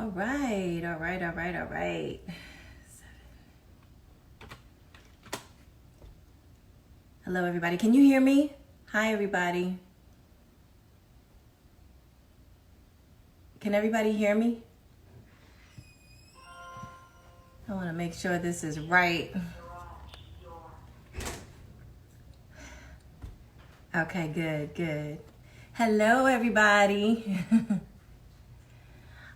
All right, all right, all right, all right. Hello, everybody. Can you hear me? Hi, everybody. Can everybody hear me? I want to make sure this is right. Okay, good, good. Hello, everybody.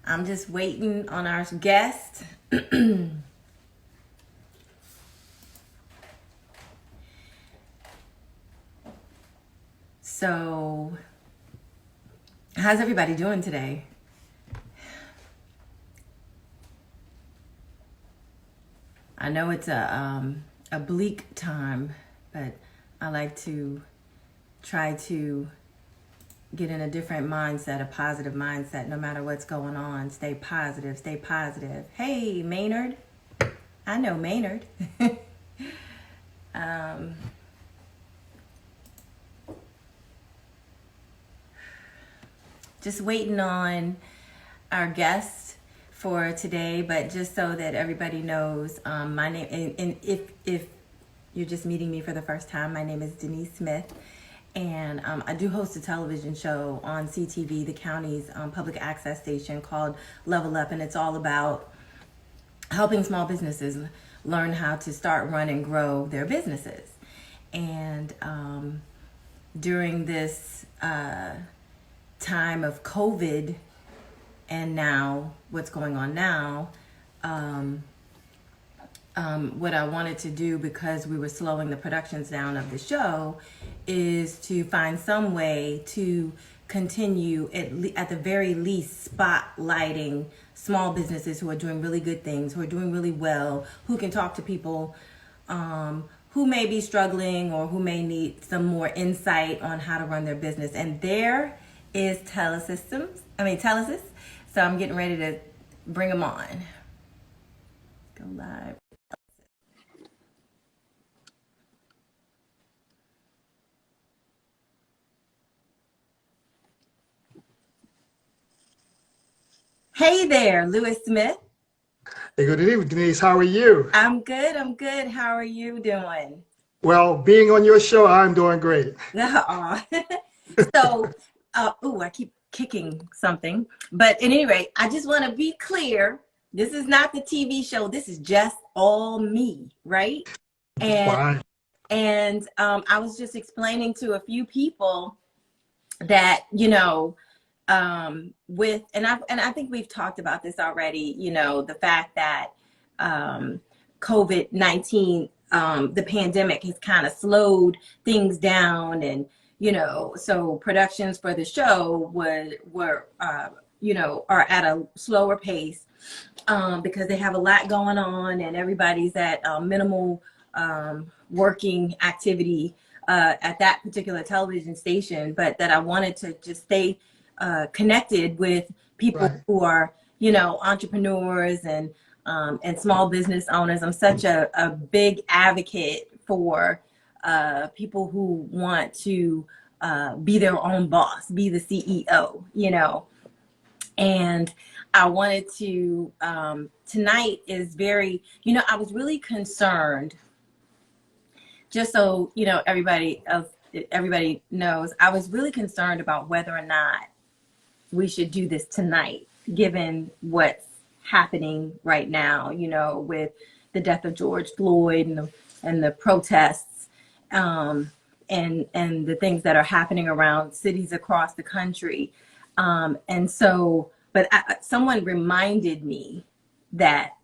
I'm just waiting on our guest. So, how's everybody doing today? I know it's a bleak time, but I like to try to get in a different mindset, a positive mindset, no matter what's going on. Stay positive, stay positive. Hey, Maynard. I know Maynard. Just waiting on our guest for today, but just so that everybody knows, my name, and if you're just meeting me for the first time, my name is Denise Smith, and I do host a television show on CTV, the county's public access station, called Level Up, and it's all about helping small businesses learn how to start, run, and grow their businesses. And during this time of COVID, and now what's going on now, what I wanted to do, because we were slowing the productions down of the show, is to find some way to continue at the very least spotlighting small businesses who are doing really good things, who are doing really well, who can talk to people who may be struggling or who may need some more insight on how to run their business. And there is Telesis. So I'm getting ready to bring them on. Go live. Hey there, Lewis Smith. Hey, good evening, Denise. How are you? I'm good. I'm good. How are you doing? Well, being on your show, I'm doing great. So, I keep kicking something. But at any rate, I just want to be clear. This is not the TV show. This is just all me, right? Why? And I was just explaining to a few people that, with, and I think we've talked about this already, the fact that COVID-19, the pandemic has kind of slowed things down, and so productions for the show were are at a slower pace because they have a lot going on, and everybody's at minimal working activity at that particular television station. But that I wanted to just stay connected with people Right. who are entrepreneurs and small business owners. I'm such a big advocate for people who want to be their own boss, be the CEO, And I wanted to, tonight is very, I was really concerned, just so, everybody knows, I was really concerned about whether or not we should do this tonight, given what's happening right now, with the death of George Floyd and the protests, and the things that are happening around cities across the country. And so, but someone reminded me that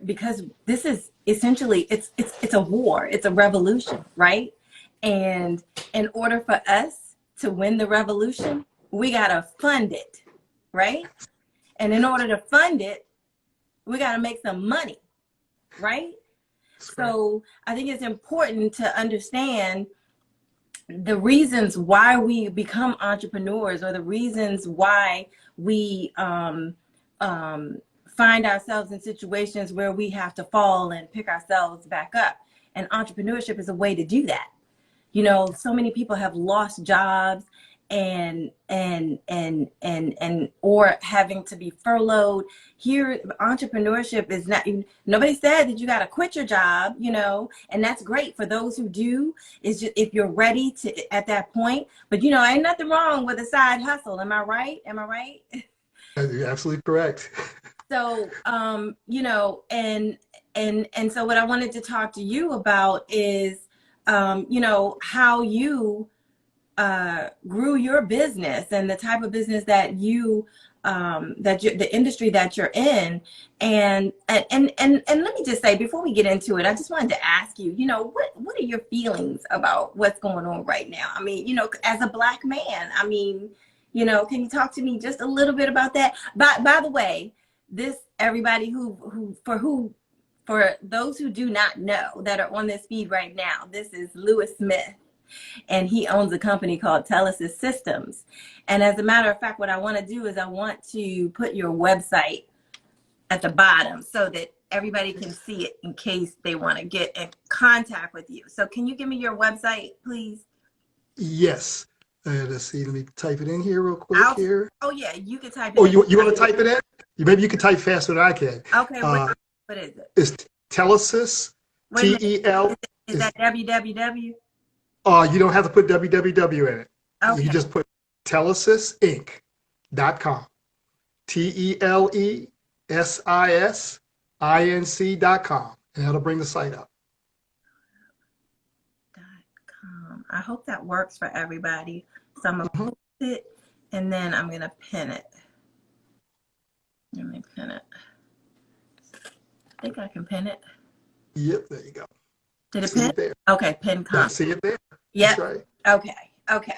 because this is essentially, it's a war, it's a revolution, right? And in order for us to win the revolution, we gotta fund it, right? And in order to fund it, we gotta make some money, right? So I think it's important to understand the reasons why we become entrepreneurs, or the reasons why we find ourselves in situations where we have to fall and pick ourselves back up. And entrepreneurship is a way to do that. So many people have lost jobs, or having to be furloughed. Here, entrepreneurship is not, nobody said that you got to quit your job, and that's great for those who do. It's just if you're ready to at that point. But ain't nothing wrong with a side hustle. Am I right? You're absolutely correct. So, and so what I wanted to talk to you about is, how you grew your business and the type of business that the industry that you're in. And let me just say, before we get into it, I just wanted to ask you, what are your feelings about what's going on right now? I mean, as a Black man, I mean, can you talk to me just a little bit about that? By the way, everybody for those who do not know that are on this feed right now, this is Lewis Smith, and he owns a company called Telesis Systems. And as a matter of fact, what I want to do is I want to put your website at the bottom so that everybody can see it in case they want to get in contact with you. So can you give me your website, please? Yes. Let's see. Let me type it in here real quick here. Oh, yeah. You can type it in. Oh, you want to type it in? Maybe you can type faster than I can. Okay. What is it? It's Telesis. T-E-L. Is that www? You don't have to put www in it. Okay. You just put telesisinc.com. TELESISINC.com. And that'll bring the site up. I hope that works for everybody. So I'm going to post it, and then I'm going to pin it. Let me pin it. I think I can pin it. Yep, there you go. Did it pin? There. Okay, pin comment. Yeah, see it there? Yep. That's right. Okay.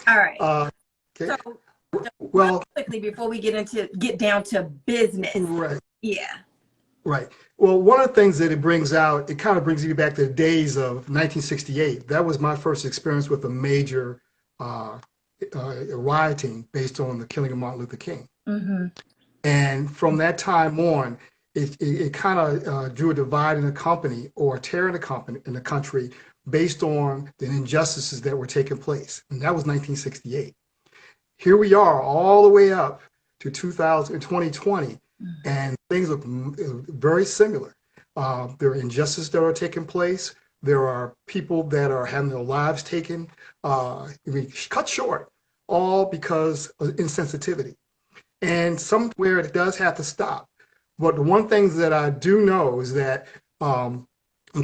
All right. Okay. So, well, quickly before we get down to business. Right. Yeah. Right. Well, one of the things that it brings out, it kind of brings you back to the days of 1968. That was my first experience with a major rioting based on the killing of Martin Luther King. Mm-hmm. And from that time on, it kind of drew a divide in the company, or a tear in the country based on the injustices that were taking place. And that was 1968. Here we are all the way up to 2020. And things look very similar. There are injustices that are taking place. There are people that are having their lives taken, cut short, all because of insensitivity. And somewhere it does have to stop. But the one thing that I do know is that I'm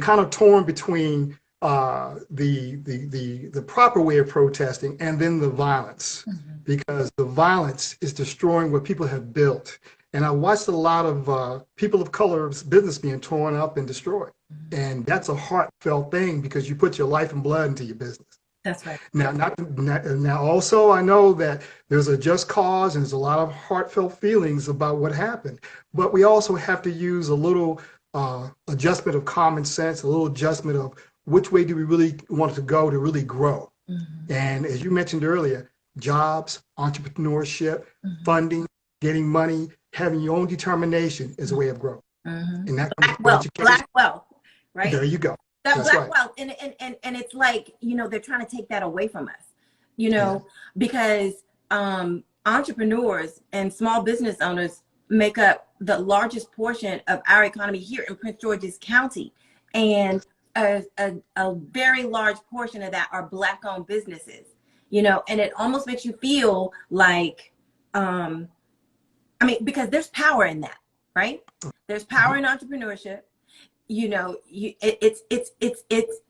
kind of torn between the proper way of protesting and then the violence, because the violence is destroying what people have built. And I watched a lot of people of color's business being torn up and destroyed. And that's a heartfelt thing, because you put your life and blood into your business. That's right. Now, also, I know that there's a just cause and there's a lot of heartfelt feelings about what happened. But we also have to use a little adjustment of common sense, a little adjustment of which way do we really want to go to really grow. And as you mentioned earlier, jobs, entrepreneurship, funding, getting money, having your own determination is a way of growth. And that comes with Black wealth, right? There you go. That That's black right. wealth, and it's like, they're trying to take that away from us, because entrepreneurs and small business owners make up the largest portion of our economy here in Prince George's County, and a very large portion of that are Black-owned businesses, and it almost makes you feel like, because there's power in that, right? There's power in entrepreneurship. It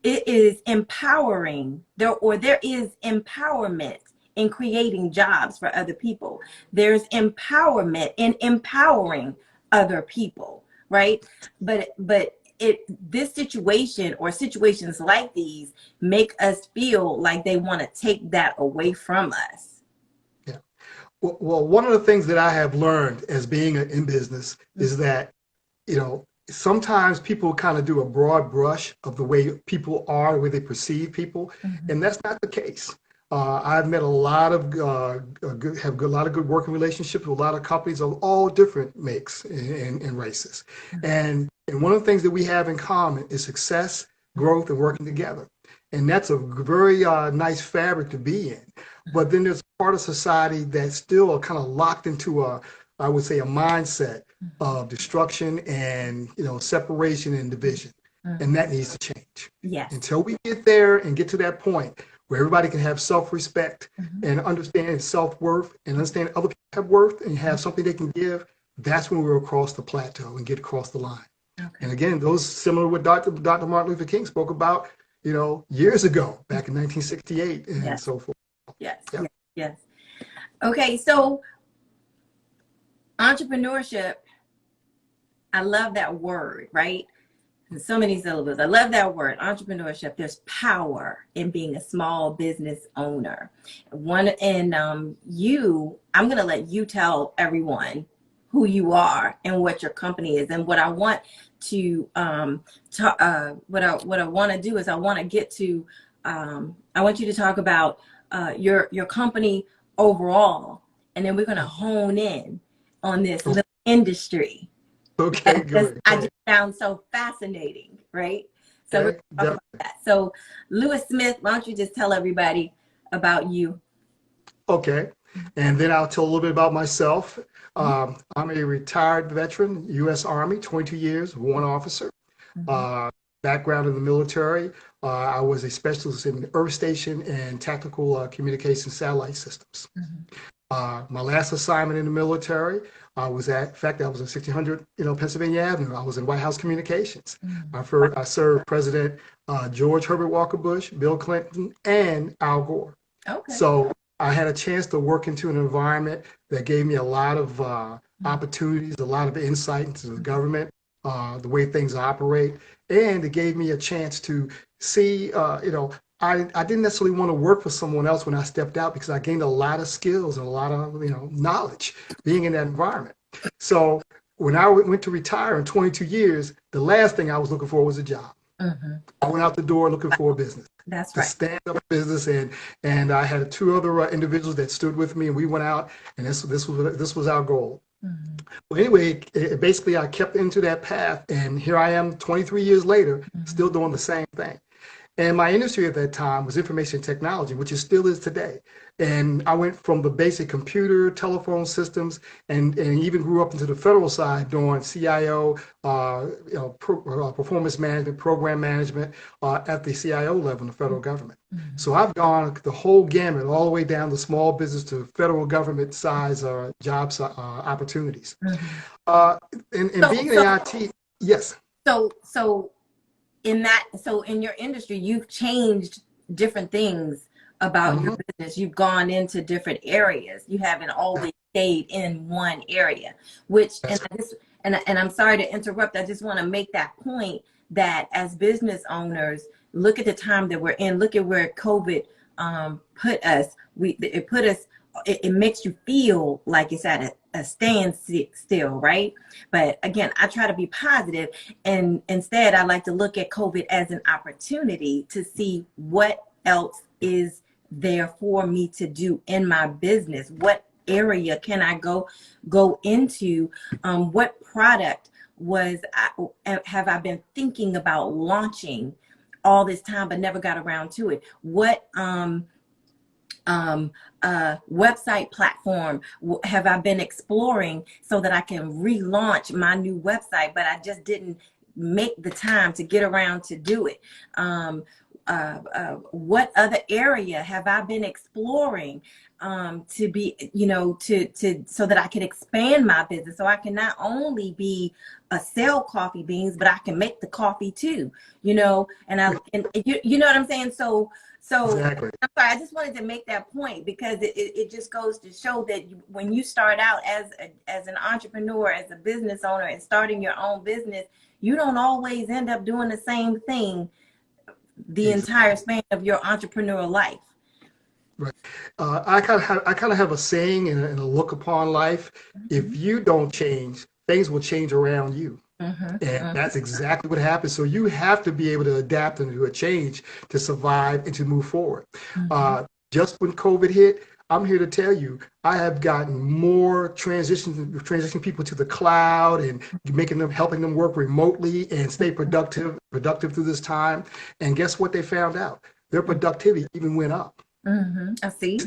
is empowering. There is empowerment in creating jobs for other people. There's empowerment in empowering other people, right? But this situation, or situations like these, make us feel like they want to take that away from us. Yeah. Well, one of the things that I have learned as being in business is that, sometimes people kind of do a broad brush of the way people are, the way they perceive people, and that's not the case. I've met a lot of have a lot of good working relationships with a lot of companies of all different makes and races. And one of the things that we have in common is success, growth, and working together. And that's a very nice fabric to be in. but then there's part of society that's still kind of locked into I would say, a mindset of destruction and, separation and division. And that needs to change. Yes. Until we get there and get to that point where everybody can have self-respect and understand self-worth and understand other people have worth and have something they can give, that's when we'll cross the plateau and get across the line. Okay. And again, those similar what Dr. Martin Luther King spoke about, years ago, back in 1968 and so forth. Yes. Yeah. Yes. Okay. So entrepreneurship, I love that word, right? And so many syllables. I love that word, entrepreneurship. There's power in being a small business owner. I'm going to let you tell everyone who you are and what your company is. And what I want to what I want to do is I want to get to I want you to talk about your company overall, and then we're going to hone in on this little industry. Okay, good. I just found so fascinating, right? So okay, we're talking about that. So Lewis Smith, why don't you just tell everybody about you? Okay, and then I'll tell a little bit about myself. I'm a retired veteran, U.S. Army, 22 years, warrant officer. Background in the military. I was a specialist in earth station and tactical communication satellite systems. My last assignment in the military, I was at 1600, Pennsylvania Avenue. I was in White House Communications. I served President George Herbert Walker Bush, Bill Clinton, and Al Gore. Okay. So I had a chance to work into an environment that gave me a lot of opportunities, a lot of insight into the government, the way things operate, and it gave me a chance to see, I didn't necessarily want to work for someone else when I stepped out because I gained a lot of skills and a lot of knowledge being in that environment. So when I went to retire in 22 years, the last thing I was looking for was a job. I went out the door looking for a business. That's right. To stand up a business, and I had two other individuals that stood with me, and we went out, and this was our goal. Well, anyway, basically I kept into that path, and here I am 23 years later, still doing the same thing. And my industry at that time was information technology, which it still is today. And I went from the basic computer, telephone systems, and even grew up into the federal side doing CIO, performance management, program management at the CIO level in the federal government. So I've gone the whole gamut, all the way down to small business to federal government size jobs opportunities. And being in IT, yes. So in your industry, you've changed different things about your business. You've gone into different areas. You haven't always stayed in one area, and I'm sorry to interrupt. I just want to make that point that as business owners, look at the time that we're in. Look at where COVID put us. It makes you feel like it's at a standstill, right? But again, I try to be positive, and instead I like to look at COVID as an opportunity to see what else is there for me to do in my business. What area can I go into? What product have I been thinking about launching all this time but never got around to it? What website platform have I been exploring so that I can relaunch my new website, but I just didn't make the time to get around to do it? What other area have I been exploring to be, so that I can expand my business, so I can not only be sell coffee beans, but I can make the coffee too, and you know what I'm saying? So exactly. I'm sorry, I just wanted to make that point because it just goes to show that when you start out as an entrepreneur, as a business owner, and starting your own business, you don't always end up doing the same thing the entire span of your entrepreneurial life. Right. I kind of have a saying and a look upon life. If you don't change, things will change around you. And that's exactly what happens. So you have to be able to adapt and to a change to survive and to move forward. Just when COVID hit, I'm here to tell you, I have gotten more transitioning people to the cloud and helping them work remotely and stay productive through this time. And guess what they found out? Their productivity even went up. I see.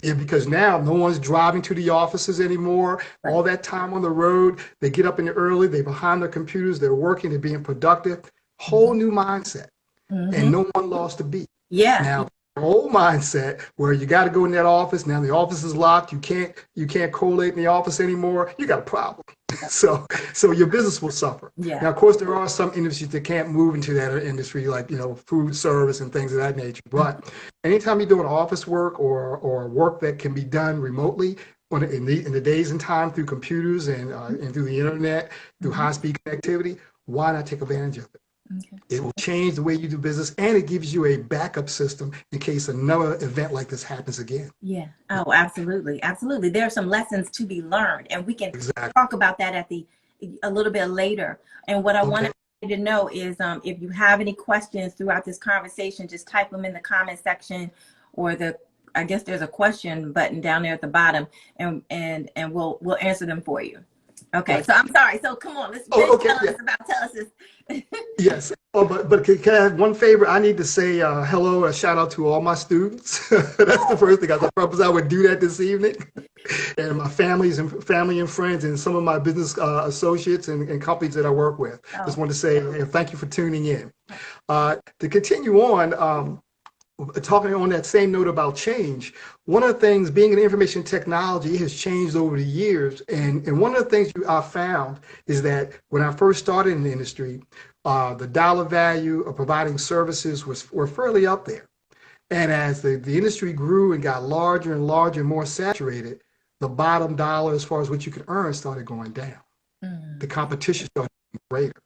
Yeah, because now no one's driving to the offices anymore. Right. All that time on the road, they get up in the early, they're behind their computers, they're working, they're being productive. Whole new mindset, and no one lost a beat. Yeah. Now, the old mindset where you got to go in that office. Now the office is locked. You can't correlate in the office anymore. You got a problem. So your business will suffer. Yeah. Now, of course, there are some industries that can't move into that industry, like food service and things of that nature. But anytime you're doing office work or work that can be done remotely in the days and time through computers and through the internet, through high-speed connectivity, why not take advantage of it? Okay. It will change the way you do business, and it gives you a backup system in case another event like this happens again. Yeah. Oh, absolutely. Absolutely. There are some lessons to be learned, and we can Exactly. talk about that a little bit later. And what I wanted to know is if you have any questions throughout this conversation, just type them in the comment section, or I guess there's a question button down there at the bottom, and we'll answer them for you. Okay. Right. So I'm sorry. So come on, let's Tell us this. Yes. Oh, but can I have one favor? I need to say hello, a shout out to all my students. That's the first thing. I promise I would do that this evening. And my family and friends, and some of my business associates and companies that I work with. Just want to say thank you for tuning in. To continue on, talking on that same note about change, one of the things, being in information technology, has changed over the years. And one of the things I found is that when I first started in the industry, the dollar value of providing services were fairly up there. And as the industry grew and got larger and larger and more saturated, the bottom dollar as far as what you could earn started going down. The competition started getting greater.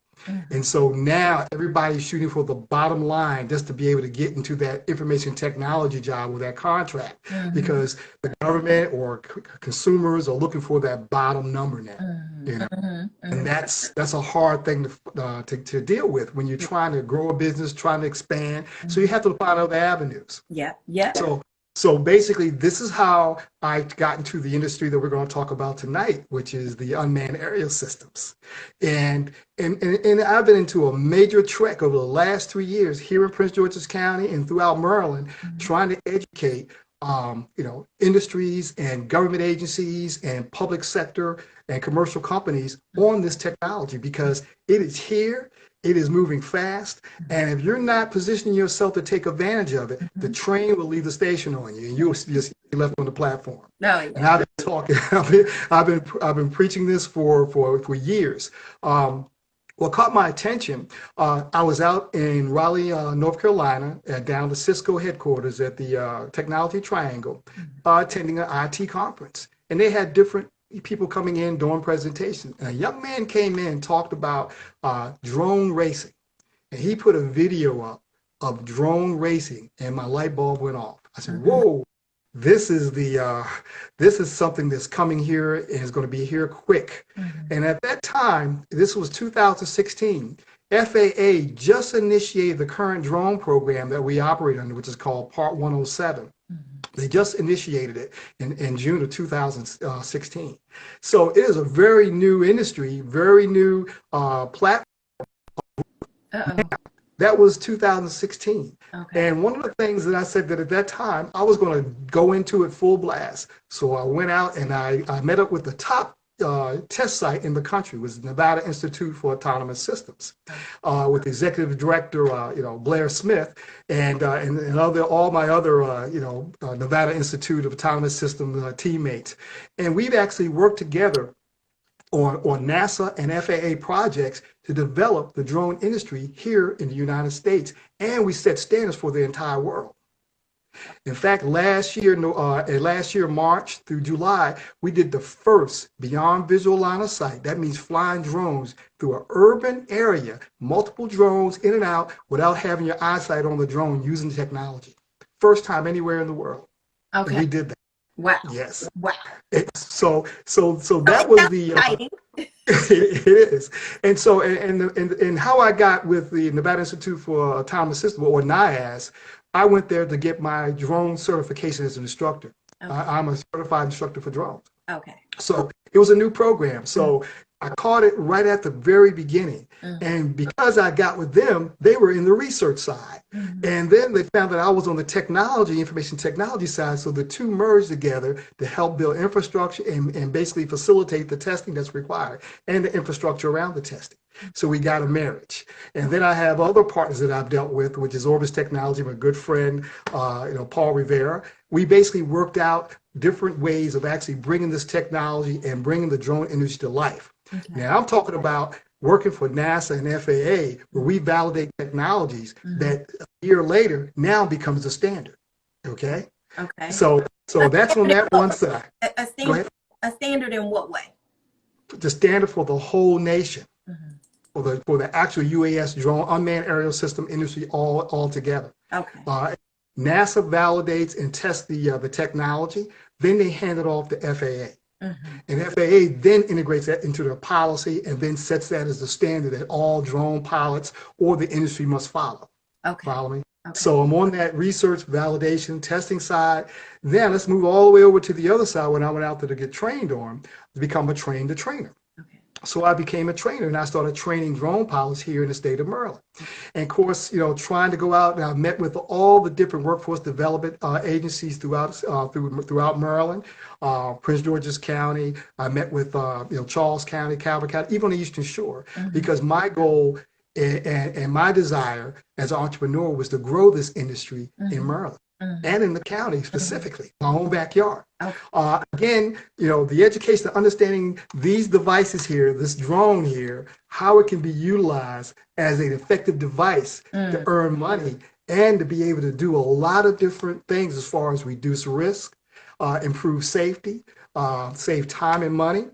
And so now everybody's shooting for the bottom line just to be able to get into that information technology job or that contract, because the government or consumers are looking for that bottom number now. And that's a hard thing to deal with when you're trying to grow a business, trying to expand. So you have to find other avenues. Yeah. So basically, this is how I got into the industry that we're going to talk about tonight, which is the unmanned aerial systems. And I've been into a major trek over the last 3 years here in Prince George's County and throughout Maryland, trying to educate industries and government agencies and public sector and commercial companies on this technology, because it is here. It is moving fast, and if you're not positioning yourself to take advantage of it, the train will leave the station on you, and you'll just be left on the platform. Oh, yeah. And I've been talking, I've been preaching this for years. What caught my attention, I was out in Raleigh, North Carolina, down the Cisco headquarters at the Technology Triangle, attending an IT conference, and they had different people coming in doing presentations. And a young man came in and talked about drone racing. And he put a video up of drone racing, and my light bulb went off. I said, whoa, this is something that's coming here and is going to be here quick. And at that time, this was 2016, FAA just initiated the current drone program that we operate under, which is called Part 107. They just initiated it in June of 2016. So it is a very new industry, very new platform. That was 2016. Okay. And one of the things that I said that at that time, I was going to go into it full blast. So I went out and I met up with the top test site in the country, was the Nevada Institute for Autonomous Systems, with the executive director, Blair Smith, and all my other, Nevada Institute of Autonomous Systems teammates. And we've actually worked together on NASA and FAA projects to develop the drone industry here in the United States, and we set standards for the entire world. In fact, last year, March through July, we did the first beyond visual line of sight. That means flying drones through an urban area, multiple drones in and out without having your eyesight on the drone using technology. First time anywhere in the world. Okay. And we did that. Wow. Yes. Wow. So that was the it is. And so and how I got with the Nevada Institute for Autonomous Systems, or NIAS, I went there to get my drone certification as an instructor. Okay. I'm a certified instructor for drones. Okay. So It was a new program. So I caught it right at the very beginning. And because I got with them, they were in the research side. And then they found that I was on the technology, information technology side. So the two merged together to help build infrastructure and basically facilitate the testing that's required and the infrastructure around the testing. So we got a marriage. And then I have other partners that I've dealt with, which is Orbis Technology, my good friend, Paul Rivera. We basically worked out different ways of actually bringing this technology and bringing the drone industry to life. Now I'm talking about working for NASA and FAA, where we validate technologies that a year later now becomes the standard. Okay. Okay. So that's on that one side. A Go ahead. A standard in what way? The standard for the whole nation, for the actual UAS drone unmanned aerial system industry all together. Okay. NASA validates and tests the technology, then they hand it off to FAA. And FAA then integrates that into their policy and then sets that as the standard that all drone pilots or the industry must follow. Okay. Follow me? Okay. So I'm on that research, validation, testing side. Then let's move all the way over to the other side when I went out there to get trained on, to become a trainer. Okay. So I became a trainer and I started training drone pilots here in the state of Maryland. And of course, trying to go out, and I met with all the different workforce development agencies throughout Maryland, Prince George's County. I met with Charles County, Calvert County, even on the Eastern Shore, because my goal and my desire as an entrepreneur was to grow this industry in Maryland. And in the county specifically, my own backyard. Okay. Again, the education, understanding these devices here, this drone here, how it can be utilized as an effective device to earn money and to be able to do a lot of different things as far as reduce risk, improve safety, save time and money,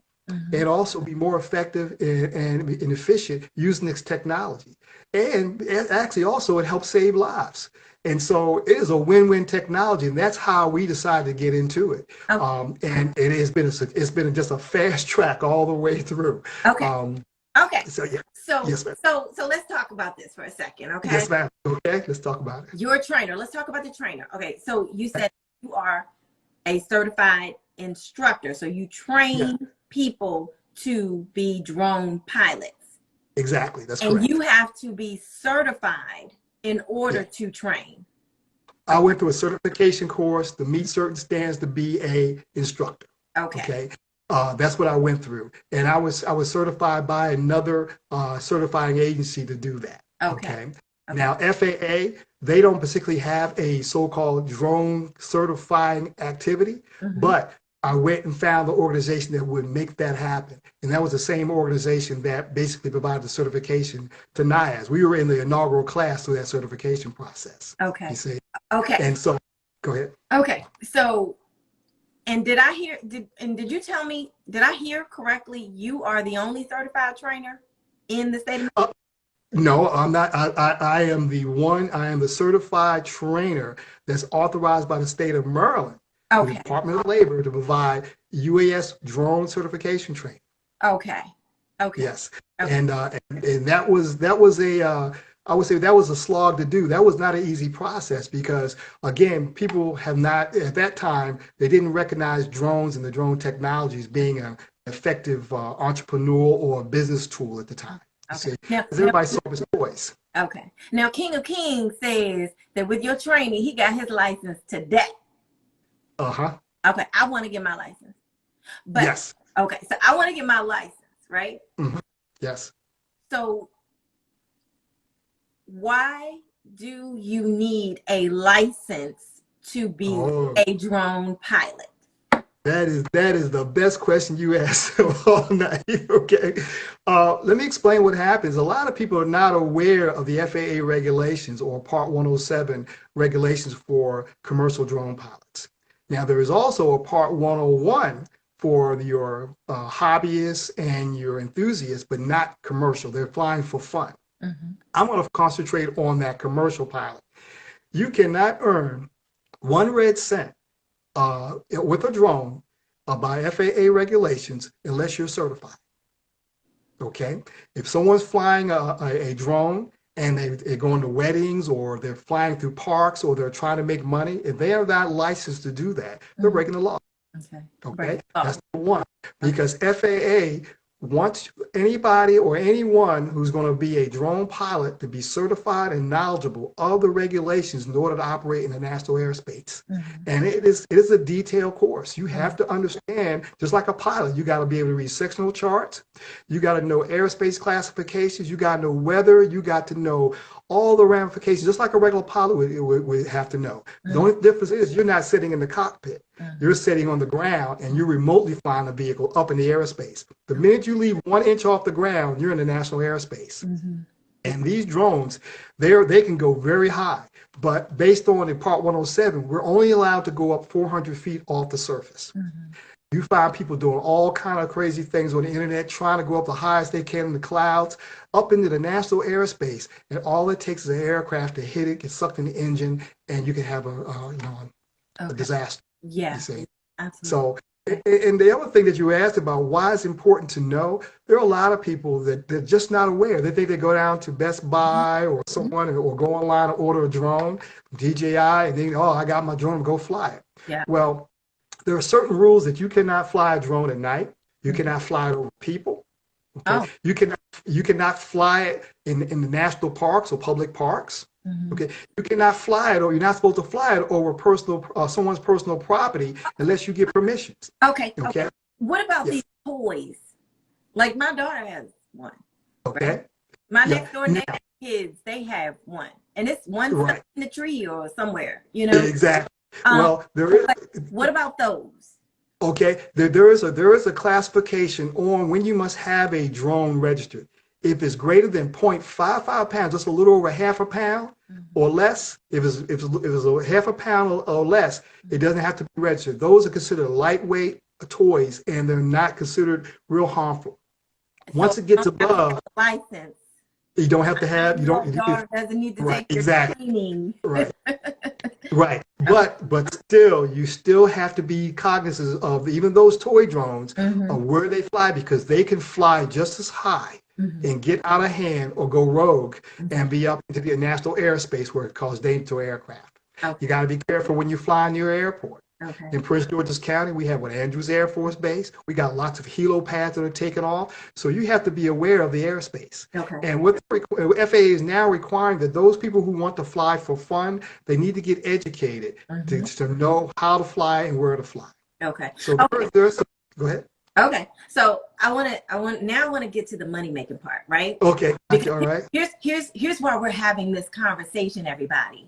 and also be more effective and efficient using this technology. And actually also it helps save lives. And so it is a win-win technology, and that's how we decided to get into it. Okay. And it has been just a fast track all the way through. Okay. Okay. So yeah. So Yes, ma'am. so let's talk about this for a second, okay? Yes, ma'am. Okay, let's talk about it. You're a trainer. Let's talk about the trainer. Okay. So you said you are a certified instructor. So you train people to be drone pilots. Exactly. That's and correct. You have to be certified in order to train. I went through a certification course to meet certain standards to be a instructor. Okay. That's what I went through, and I was certified by another certifying agency to do that. Okay. Now FAA, they don't particularly have a so-called drone certifying activity, but I went and found the organization that would make that happen. And that was the same organization that basically provided the certification to NIAS. We were in the inaugural class through that certification process. Okay. You see? Okay. And so, go ahead. Okay. So, and did you tell me, did I hear correctly, you are the only certified trainer in the state of No, I'm not. I am the certified trainer that's authorized by the state of Maryland. The Department of Labor to provide UAS drone certification training. Okay. Yes. Okay. And that was I would say that was a slog to do. That was not an easy process because again, people have not at that time, they didn't recognize drones and the drone technologies being an effective entrepreneur or a business tool at the time. Okay. Because everybody saw his voice. Okay. Now King of Kings says that with your training, he got his license today. Okay, I want to get my license. But yes. Okay, so I want to get my license, right? Yes. So why do you need a license to be a drone pilot? That is the best question you asked all night. Okay. Let me explain what happens. A lot of people are not aware of the FAA regulations or Part 107 regulations for commercial drone pilots. Now, there is also a Part 101 for your hobbyists and your enthusiasts, but not commercial. They're flying for fun. I'm going to concentrate on that commercial pilot. You cannot earn 1 red cent with a drone by FAA regulations unless you're certified. Okay? If someone's flying a drone, and they're going to weddings or they're flying through parks or they're trying to make money, if they are not licensed to do that, they're breaking the law. Okay. Okay, Oh. that's number one. Because FAA wants anybody or anyone who's going to be a drone pilot to be certified and knowledgeable of the regulations in order to operate in the national airspace. Mm-hmm. And it is a detailed course. You have Mm-hmm. to understand, just like a pilot, you got to be able to read sectional charts. You got to know airspace classifications. You got to know weather. You got to know all the ramifications, just like a regular pilot would have to know. The only difference is you're not sitting in the cockpit. You're sitting on the ground and you're remotely flying a vehicle up in the airspace. The minute you leave 1 inch off the ground, you're in the national airspace. Mm-hmm. And these drones, they can go very high. But based on the Part 107, we're only allowed to go up 400 feet off the surface. Mm-hmm. You find people doing all kind of crazy things on the internet, trying to go up the highest they can in the clouds, up into the national airspace, and all it takes is an aircraft to hit it, get sucked in the engine, and you can have a disaster. Yeah, You see. absolutely. So, and the other thing that you asked about why it's important to know, there are a lot of people that they're just not aware. They think they go down to Best Buy or someone or go online and order a drone, DJI, and think, oh, I got my drone, go fly it. Yeah. Well, there are certain rules that you cannot fly a drone at night. You cannot fly it over people. Okay. Oh. You cannot fly it in the national parks or public parks. Mm-hmm. Okay. You cannot fly it, or you're not supposed to fly it over someone's personal property unless you get permissions. Okay. Okay. What about Yes. these toys? Like my daughter has one. Okay. Right? My Yeah. next door neighbor kids, they have one, and it's one Right. in the tree or somewhere. You know. Exactly. Well, there is. What about those? Okay, there is a classification on when you must have a drone registered. If it's greater than 0.55 pounds, just a little over half a pound or less, if it's a half a pound or less, it doesn't have to be registered. Those are considered lightweight toys, and they're not considered real harmful. Once it gets above, license, you don't have to have. You don't. daughter doesn't need to Right, take exactly. training. Right. Right. But still, you still have to be cognizant of even those toy drones of where they fly, because they can fly just as high and get out of hand or go rogue and be up into the national airspace where it causes danger to aircraft. Okay. You got to be careful when you fly near airport. Okay. In Prince George's County, we have Andrews Air Force Base. We got lots of helipads that are taken off. So you have to be aware of the airspace. Okay. And what FAA is now requiring, that those people who want to fly for fun, they need to get educated to know how to fly and where to fly. Okay. So Okay. go ahead. Okay. So I want to get to the money making part, right? Okay. Because All right. Here's why we're having this conversation, everybody.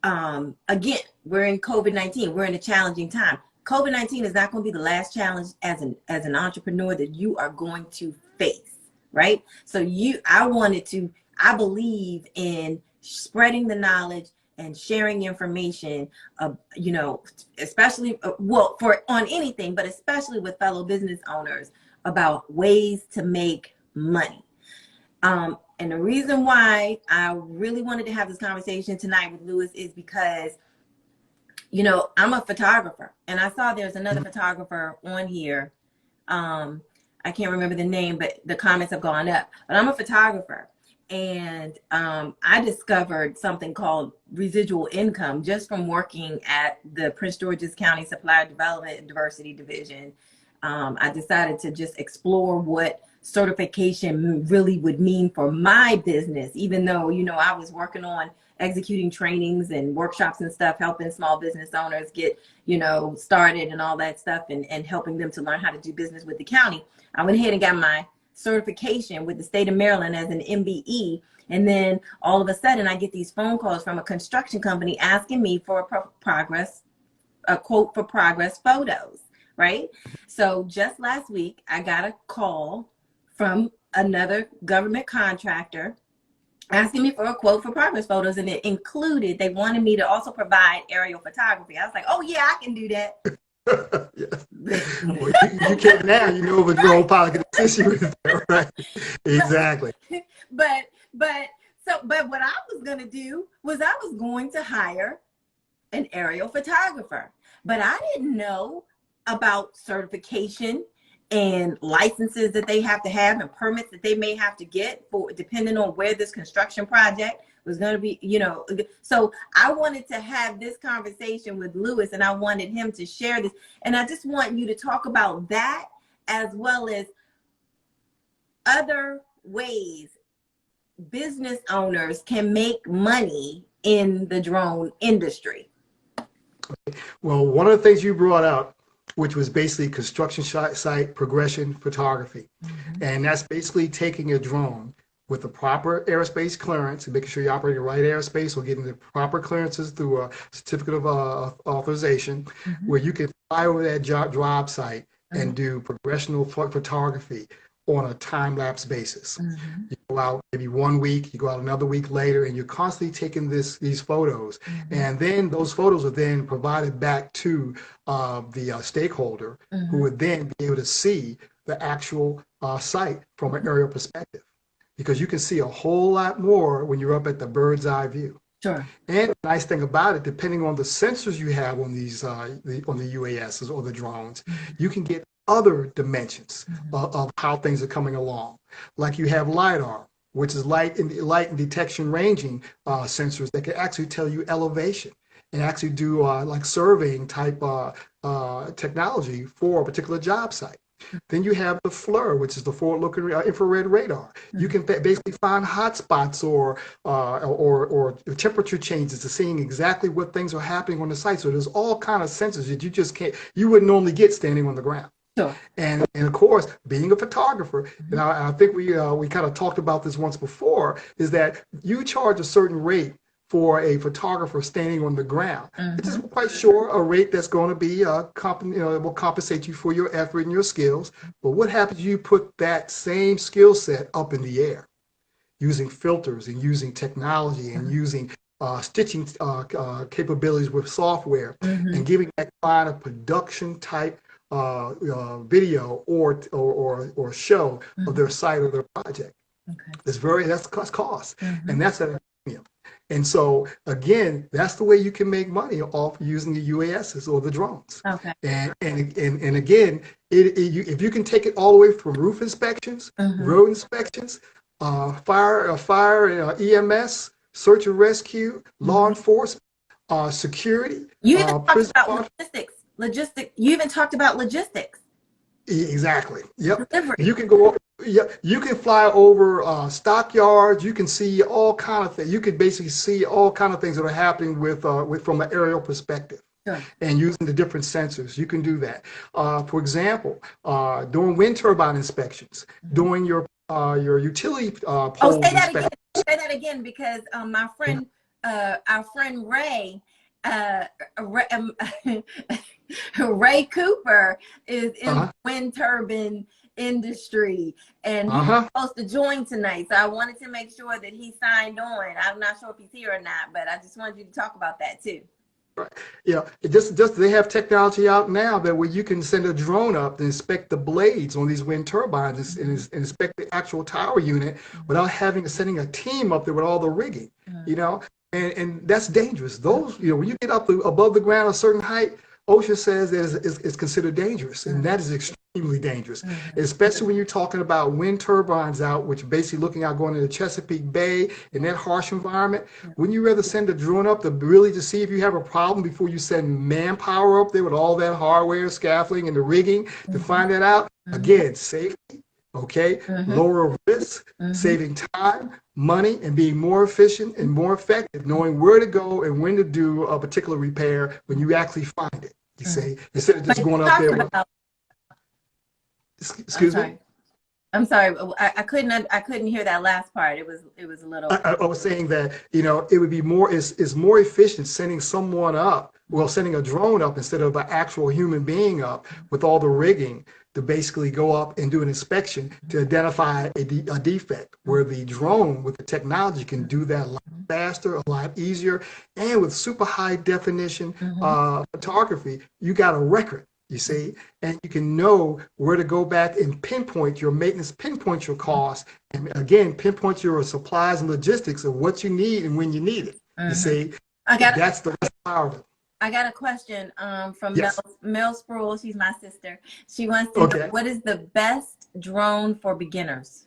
Again, we're in COVID-19. We're in a challenging time. COVID-19 is not going to be the last challenge as an entrepreneur that you are going to face, right? So I believe in spreading the knowledge and sharing information, especially, on anything, but especially with fellow business owners about ways to make money. And the reason why I really wanted to have this conversation tonight with Lewis is because, I'm a photographer, and I saw there's another photographer on here. I can't remember the name, but the comments have gone up. But I'm a photographer, and I discovered something called residual income just from working at the Prince George's County Supplier Development and Diversity Division. I decided to just explore what certification really would mean for my business, even though, I was working on executing trainings and workshops and stuff, helping small business owners get, started and all that stuff, and helping them to learn how to do business with the county. I went ahead and got my certification with the state of Maryland as an MBE. And then all of a sudden I get these phone calls from a construction company asking me for a quote for progress photos, right? So just last week, I got a call from another government contractor asking me for a quote for progress photos, and it included, they wanted me to also provide aerial photography. I was like, oh yeah, I can do that. Yes. Well, you can now, if a drone pilot can assist you with that, right? Exactly. But what I was going to do was I was going to hire an aerial photographer, but I didn't know about certification and licenses that they have to have and permits that they may have to get for, depending on where this construction project was going to be, you know. So I wanted to have this conversation with Lewis, and I wanted him to share this. And I just want you to talk about that, as well as other ways business owners can make money in the drone industry. Well, one of the things you brought up, which was basically construction site progression photography. And that's basically taking a drone with the proper aerospace clearance and making sure you're operating the right airspace or getting the proper clearances through a certificate of authorization, where you can fly over that job site and do progressional photography on a time-lapse basis. You go out maybe 1 week, you go out another week later, and you're constantly taking these photos. And then those photos are then provided back to the stakeholder, who would then be able to see the actual site from an aerial perspective. Because you can see a whole lot more when you're up at the bird's eye view. Sure. And the nice thing about it, depending on the sensors you have on these on the UASs or the drones, you can get other dimensions of how things are coming along. Like you have LiDAR, which is light and detection ranging sensors that can actually tell you elevation and actually do like surveying type technology for a particular job site. Then you have the FLIR, which is the forward-looking infrared radar. You can basically find hot spots or temperature changes to seeing exactly what things are happening on the site. So there's all kind of sensors that you wouldn't normally get standing on the ground. Sure. And of course, being a photographer, and I think we kind of talked about this once before, is that you charge a certain rate for a photographer standing on the ground. It's just quite sure a rate that's going to be will compensate you for your effort and your skills. But what happens if you put that same skill set up in the air, using filters and using technology and using stitching capabilities with software, and giving that kind of production type video or show of their site or their project? That's cost, and that's a premium. And so again, that's the way you can make money off using the UASs or the drones. Okay. And again, if you can take it all the way from roof inspections, road inspections, fire EMS, search and rescue, law enforcement, security. You even talked about logistics. You even talked about logistics. Exactly. Yep. Delivery. You can go. Yeah, you can fly over stockyards. You can see all kind of things. You could basically see all kind of things that are happening with from an aerial perspective. Sure. And using the different sensors, you can do that. For example, doing wind turbine inspections, doing your utility poles inspections. Say that again, because my friend, our friend Ray. Ray Cooper is in the wind turbine industry, and he's supposed to join tonight. So I wanted to make sure that he signed on. I'm not sure if he's here or not, but I just wanted you to talk about that too. Right. Yeah. Just they have technology out now that where you can send a drone up to inspect the blades on these wind turbines and inspect the actual tower unit without sending a team up there with all the rigging. You know. And that's dangerous. Those, when you get up above the ground a certain height, OSHA says that it's considered dangerous, and that is extremely dangerous, especially when you're talking about wind turbines out, which are basically looking out going into Chesapeake Bay in that harsh environment. Wouldn't you rather send a drone up to see if you have a problem before you send manpower up there with all that hardware, scaffolding, and the rigging to find that out? Again, safety. Okay, lower risk, saving time, money, and being more efficient and more effective, knowing where to go and when to do a particular repair when you actually find it. You see, instead of just going up there. Excuse me. I'm sorry. I couldn't hear that last part. It was a little. I was saying that it would be more. It's more efficient sending someone up. Well, sending a drone up instead of an actual human being up with all the rigging to basically go up and do an inspection to identify a defect, where the drone with the technology can do that a lot faster, a lot easier, and with super high definition photography, you got a record, you see, and you can know where to go back and pinpoint your maintenance, pinpoint your costs, and again, pinpoint your supplies and logistics of what you need and when you need it, you see. That's the power of it. I got a question from Mel Sproul. She's my sister. She wants to know, what is the best drone for beginners?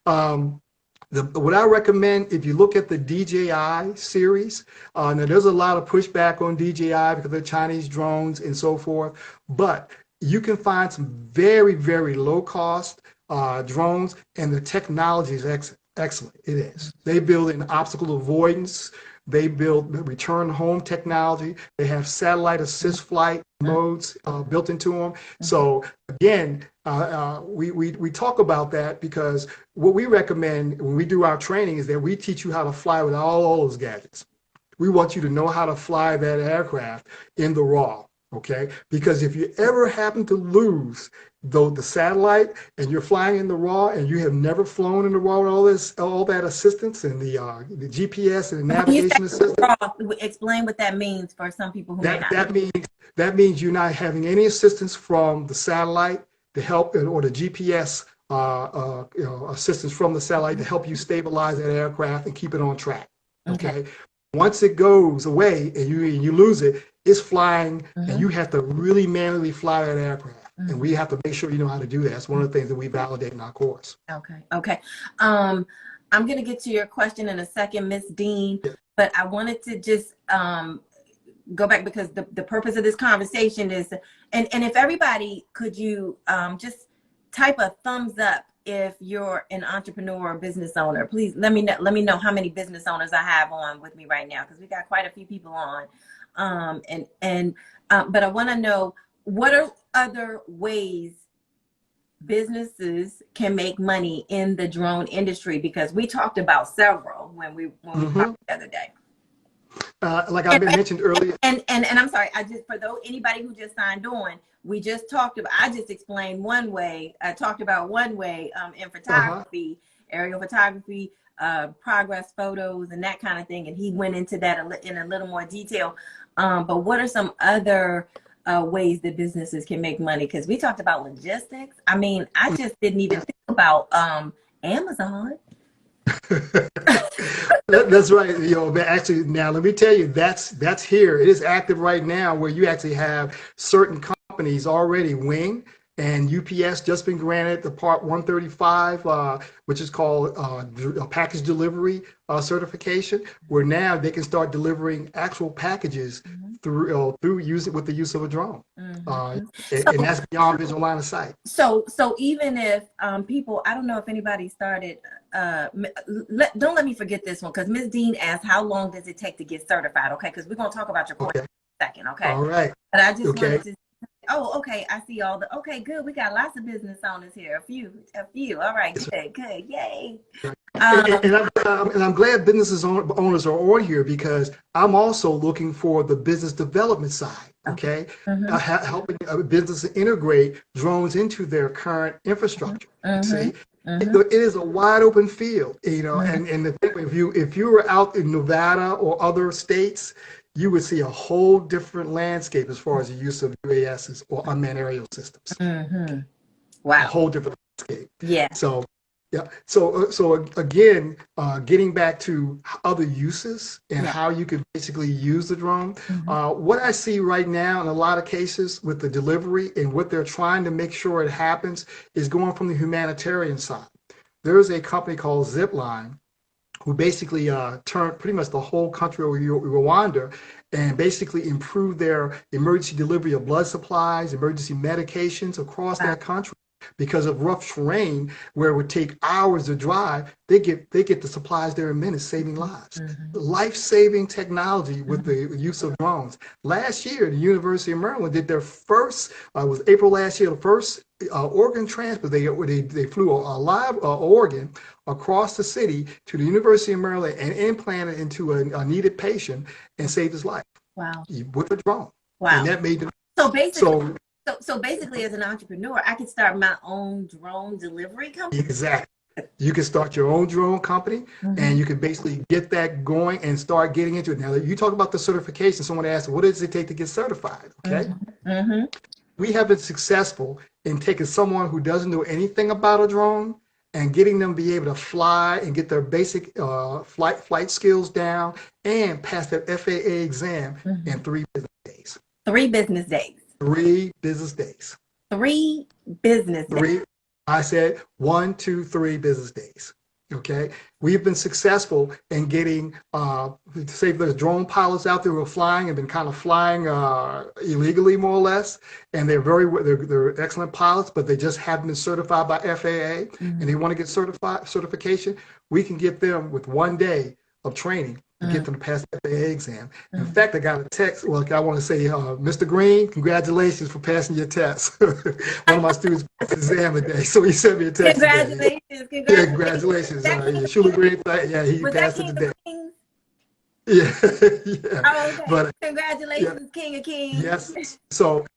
The What I recommend, if you look at the DJI series, now there's a lot of pushback on DJI because of Chinese drones and so forth, but you can find some very, very low cost drones, and the technology is excellent. It is. They build in obstacle avoidance. They build return home technology. They have satellite assist flight modes built into them. So again, we talk about that because what we recommend when we do our training is that we teach you how to fly with all those gadgets. We want you to know how to fly that aircraft in the raw, okay? Because if you ever happen to lose the satellite and you're flying in the raw and you have never flown in the raw with all that assistance and the GPS and the navigation assistance. Explain what that means for some people who may not. That means you're not having any assistance from the satellite to help, or the GPS assistance from the satellite to help you stabilize that aircraft and keep it on track. Okay. Once it goes away and you lose it, it's flying, and you have to really manually fly that aircraft. And we have to make sure you know how to do that. It's one of the things that we validate in our course. Okay. I'm going to get to your question in a second, Miss Dean, but I wanted to just go back because the purpose of this conversation is, and if everybody, could you just type a thumbs up if you're an entrepreneur or business owner? Please let me know how many business owners I have on with me right now, because we got quite a few people on. But I want to know, what are other ways businesses can make money in the drone industry? Because we talked about several when we talked the other day. Like I mentioned earlier. And I'm sorry, for anybody who just signed on, we just talked about, I just explained one way. I talked about one way in photography, aerial photography, progress photos and that kind of thing. And he went into that in a little more detail. But what are some other ways that businesses can make money? Because we talked about logistics. I mean, I just didn't even think about Amazon. That's right. Actually, now let me tell you, that's here. It is active right now, where you actually have certain companies already. Wing and UPS just been granted the Part 135, which is called a package delivery certification, where now they can start delivering actual packages through with the use of a drone, and that's beyond visual line of sight. So even if people, I don't know if anybody started. Don't let me forget this one, because Ms. Dean asked, how long does it take to get certified? Okay, because we're gonna talk about your course in a second. Okay. All right. But I just wanted to. Oh, okay. I see all the. Okay, good. We got lots of business owners here. A few. All right. Good. Yay. And I'm glad business owners are on here, because I'm also looking for the business development side. Okay. Helping businesses integrate drones into their current infrastructure. See. It is a wide open field, and the thing, if you were out in Nevada or other states, you would see a whole different landscape as far as the use of UASs or unmanned aerial systems. Wow. A whole different landscape. Yeah. So, yeah. So again, getting back to other uses and how you could basically use the drone. What I see right now in a lot of cases with the delivery and what they're trying to make sure it happens is going from the humanitarian side. There is a company called Zipline who basically turned pretty much the whole country of Rwanda and basically improved their emergency delivery of blood supplies, emergency medications across that country. Because of rough terrain where it would take hours to drive, they get the supplies there in minutes, saving lives. Life-saving technology with the use of drones. Last year, the University of Maryland did their first, was April last year, the first organ transplant. They flew a live organ across the city to the University of Maryland and implanted into a needed patient and saved his life. Wow. With a drone. Wow. And that made them. So basically, as an entrepreneur, I could start my own drone delivery company. Exactly. You can start your own drone company, and you can basically get that going and start getting into it. Now, you talk about the certification. Someone asked, what does it take to get certified? Okay. We have been successful in taking someone who doesn't know anything about a drone and getting them to be able to fly and get their basic flight skills down and pass that FAA exam in 3 business days. 3 business days. 3 business days. 3 business days. I said 1, 2, 3 business days. Okay, we've been successful in getting, say, there's drone pilots out there who are flying and been kind of flying illegally, more or less, and they're excellent pilots, but they just haven't been certified by FAA, and they want to get certification. We can get them with 1 day of training to get them to pass the FAA exam. In fact, I got a text. Well, I want to say, Mr. Green, congratulations for passing your test. One of my students passed the exam today, so he sent me a text today. Congratulations, Yeah, congratulations. congratulations. Yeah, Shula Green, yeah, he Was that passed it King of today. Kings? Yeah, yeah. Oh, okay. But yeah, Congratulations, King of Kings. yes.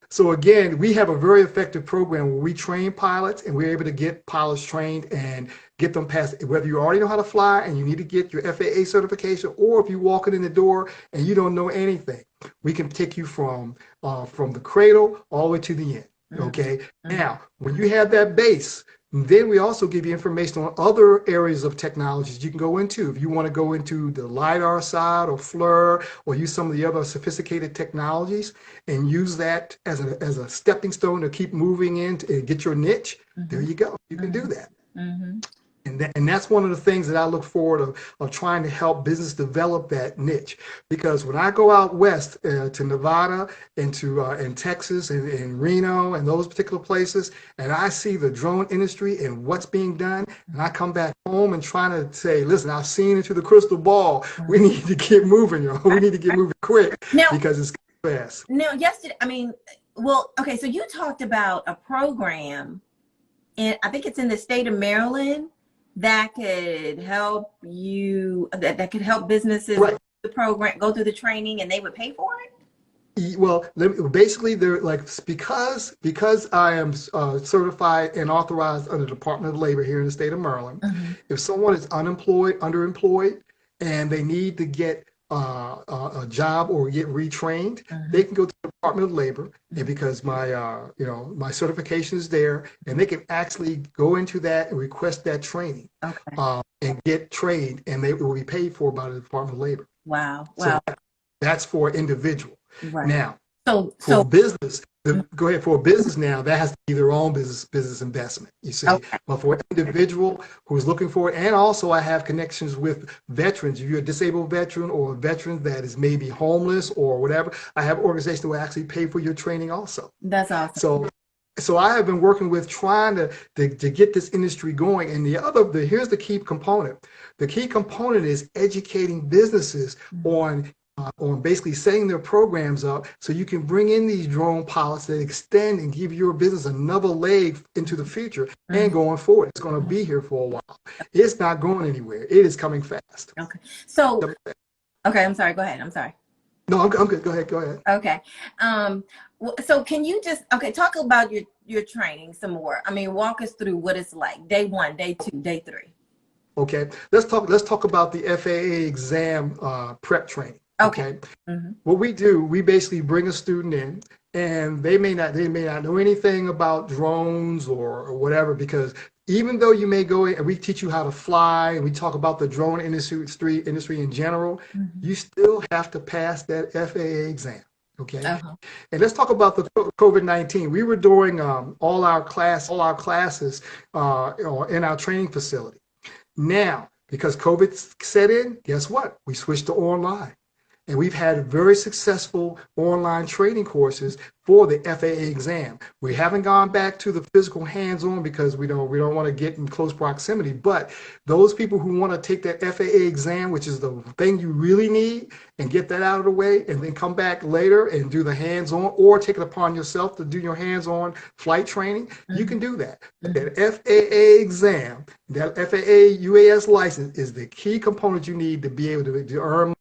So again, we have a very effective program where we train pilots and we're able to get pilots trained and get them past, whether you already know how to fly and you need to get your FAA certification, or if you walk in the door and you don't know anything, we can take you from the cradle all the way to the end. Okay. Now, when you have that base, then we also give you information on other areas of technologies you can go into. If you want to go into the LiDAR side or FLIR or use some of the other sophisticated technologies and use that as a stepping stone to keep moving in and get your niche, there you go. You can do that. And that's one of the things that I look forward of trying to help business develop that niche. Because when I go out west to Nevada and to in Texas and in Reno and those particular places, and I see the drone industry and what's being done, and I come back home and trying to say, listen, I've seen into the crystal ball. We need to get moving, yo. We need to get moving quick because it's fast. Now, yesterday, okay, so you talked about a program, and I think it's in the state of Maryland, that could help you, that could help businesses the program, go through the training, and they would pay for it? Well, basically, they're like, because I am certified and authorized under the Department of Labor here in the state of Maryland, if someone is unemployed, underemployed, and they need to get a job or get retrained, they can go to the Department of Labor, and because my my certification is there, and they can actually go into that and request that training and get trained, and they will be paid for by the Department of Labor. Wow. So that's for individual. Now, so business, go ahead, for a business now, that has to be their own business investment, you see. But for an individual who's looking for it, and also I have connections with veterans. If you're a disabled veteran or a veteran that is maybe homeless or whatever, I have organizations that will actually pay for your training also. That's awesome. So I have been working with trying to get this industry going. And here's the key component. The key component is educating businesses on basically setting their programs up so you can bring in these drone pilots that extend and give your business another leg into the future and going forward. It's going to be here for a while. It's not going anywhere. It is coming fast. Okay. So, okay, I'm sorry. Go ahead. I'm sorry. No, I'm good. Go ahead. Okay. So can you just, talk about your training some more? I mean, walk us through what it's like. Day 1, day 2, day 3. Okay. Let's talk about the FAA exam prep training. Okay. What we do, we basically bring a student in, and they may not know anything about drones or whatever, because even though you may go in and we teach you how to fly and we talk about the drone industry in general, you still have to pass that FAA exam. Okay. And let's talk about the COVID-19. We were doing all our classes in our training facility. Now, because COVID set in, guess what? We switched to online. And we've had very successful online training courses for the FAA exam. We haven't gone back to the physical hands-on because we don't want to get in close proximity. But those people who want to take that FAA exam, which is the thing you really need, and get that out of the way, and then come back later and do the hands-on, or take it upon yourself to do your hands-on flight training, you can do that. That FAA exam, that FAA UAS license is the key component you need to be able to earn.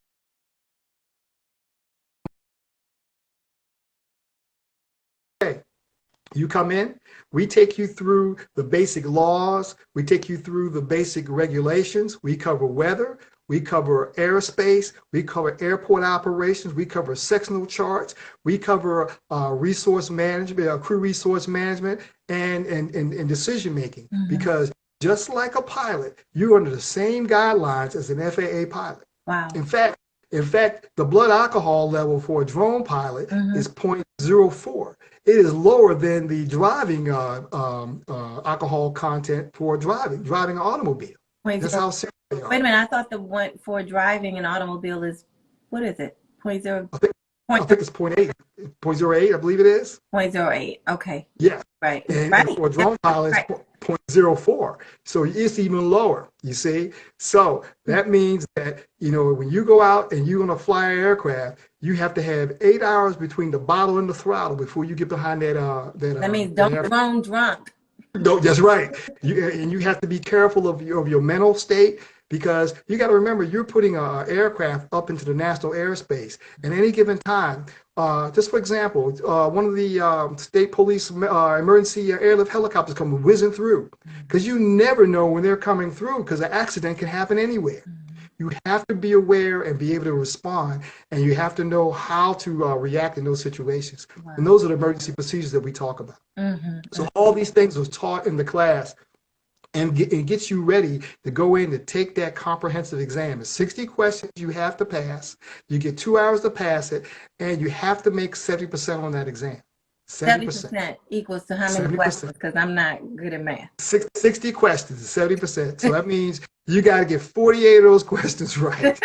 You come in, we take you through the basic laws, we take you through the basic regulations, we cover weather, we cover airspace, we cover airport operations, we cover sectional charts, we cover resource management, crew resource management, and decision making. Because just like a pilot, you're under the same guidelines as an FAA pilot. Wow. In fact, the blood alcohol level for a drone pilot is 0.04. It is lower than the driving alcohol content for driving an automobile. Point That's zero. how serious they Wait a are. minute. I thought the one for driving an automobile is, what is it? Point zero. I think I Point think it's point 0.8, point 0.08, I believe it is. point zero eight. Okay. Yeah. Right. And Right. for a drone pilot, it's Right. 0.04. So it's even lower, you see? So that means that, when you go out and you're going to fly an aircraft, you have to have 8 hours between the bottle and the throttle before you get behind That means that don't aircraft. drone drunk. No, that's right. And you have to be careful of your mental state, because you got to remember you're putting an aircraft up into the national airspace. At any given time, just for example, one of the state police emergency airlift helicopters come whizzing through, because you never know when they're coming through, because an accident can happen anywhere. You have to be aware and be able to respond, and you have to know how to react in those situations. Wow. And those are the emergency procedures that we talk about. So all these things was taught in the class, and it gets you ready to go in to take that comprehensive exam. It's 60 questions you have to pass. You get 2 hours to pass it, and you have to make 70% on that exam. 70%. 70% equals to how many 70%. questions? Because I'm not good at math. 60 questions is 70%. So that means you got to get 48 of those questions right.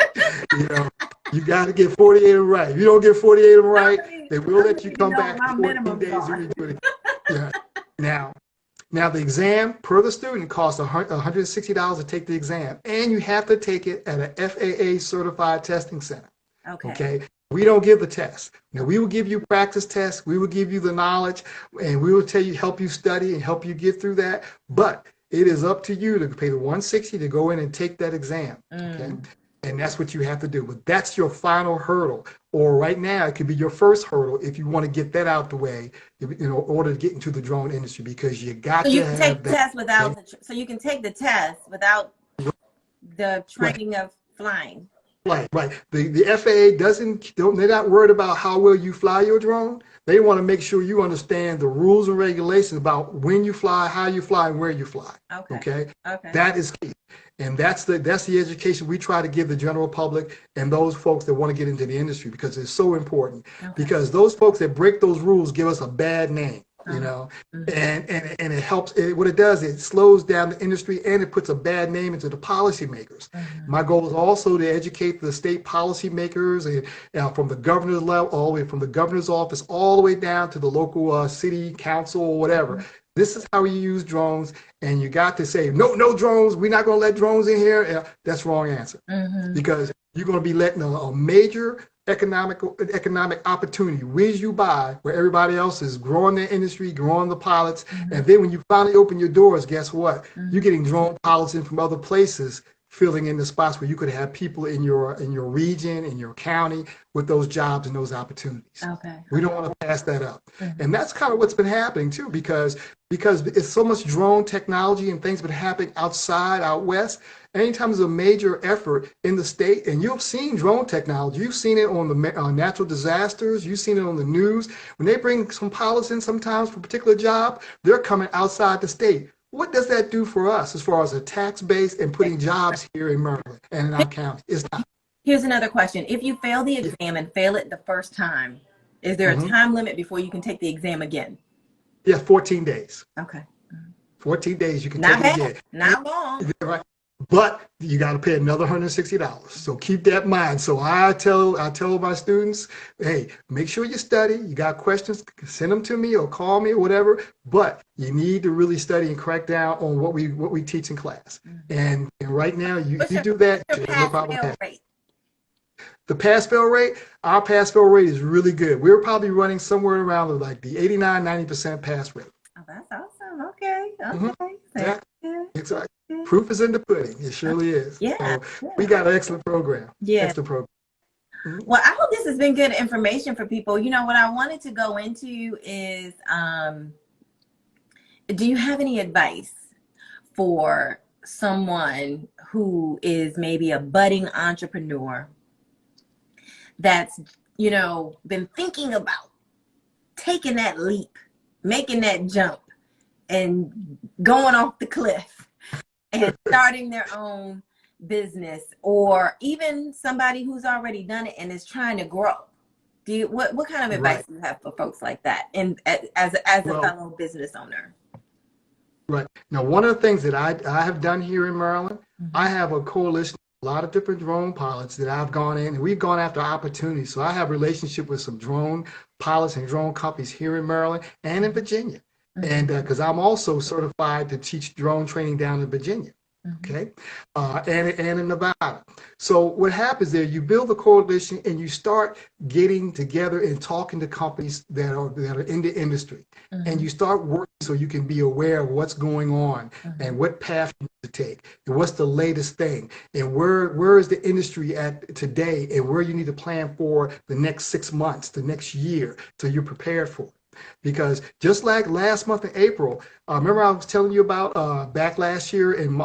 You got to get 48 of them right. If you don't get 48 of them right, they will let you come back in 14 days and redo it again. Yeah. Now the exam per the student costs $160 to take the exam, and you have to take it at an FAA certified testing center. Okay. We don't give the test. Now, we will give you practice tests. We will give you the knowledge, and we will help you study and help you get through that. But it is up to you to pay the $160 to go in and take that exam. Okay. And that's what you have to do. But that's your final hurdle. Or right now, it could be your first hurdle if you want to get that out the way, in order to get into the drone industry, because you got to have take the that. test without so you can take the test without the training of flying. Right. The FAA they're not worried about how well you fly your drone. They want to make sure you understand the rules and regulations about when you fly, how you fly, and where you fly. Okay. That is key. And that's the education we try to give the general public and those folks that want to get into the industry, because it's so important. Because those folks that break those rules give us a bad name. And it helps. What it does, it slows down the industry, and it puts a bad name into the policymakers. My goal is also to educate the state policymakers, and from the governor's level, all the way from the governor's office, all the way down to the local city council or whatever. This is how you use drones, and you got to say, no drones. We're not going to let drones in here. That's the wrong answer, because you're going to be letting a major economic opportunity whiz you by, where everybody else is growing their industry, growing the pilots. And then when you finally open your doors, guess what? You're getting drone pilots in from other places, filling in the spots where you could have people in your region, in your county, with those jobs and those opportunities. We don't want to pass that up. And that's kind of what's been happening too, because it's so much drone technology and things been happening out west. Anytime there's a major effort in the state, and you've seen drone technology, you've seen it on the natural disasters, you've seen it on the news. When they bring some pilots in sometimes for a particular job, they're coming outside the state. What does that do for us as far as a tax base and putting jobs here in Maryland and in our county? It's not. Here's another question. If you fail the exam and fail it the first time, is there a time limit before you can take the exam again? Yeah, 14 days. 14 days you can take it again. Not long. Right. But you got to pay another $160. So keep that in mind. So I tell my students, hey, make sure you study. You got questions, send them to me or call me or whatever. But you need to really study and crack down on what we teach in class. And right now, you do that, no problem. The pass-fail rate, our pass-fail rate is really good. We're probably running somewhere around like the 89-90% pass rate. Oh, that's awesome. Okay. Yeah. Exactly. Proof is in the pudding. It surely is. Yeah. So we got an excellent program. Yeah. Excellent program. Well, I hope this has been good information for people. What I wanted to go into is, do you have any advice for someone who is maybe a budding entrepreneur that's, been thinking about taking that leap, making that jump, and going off the cliff and starting their own business, or even somebody who's already done it and is trying to grow? What kind of advice do you have for folks like that, and as a fellow business owner? Right. Now, one of the things that I have done here in Maryland, I have a coalition, a lot of different drone pilots that I've gone in, and we've gone after opportunities. So I have a relationship with some drone pilots and drone companies here in Maryland and in Virginia. And because I'm also certified to teach drone training down in Virginia. Okay, and in Nevada. So what happens there? You build a coalition and you start getting together and talking to companies that are in the industry, and you start working so you can be aware of what's going on and what path you need to take and what's the latest thing and where is the industry at today and where you need to plan for the next 6 months, the next year, so you're prepared for it. Because just like last month in April, remember I was telling you about back last year in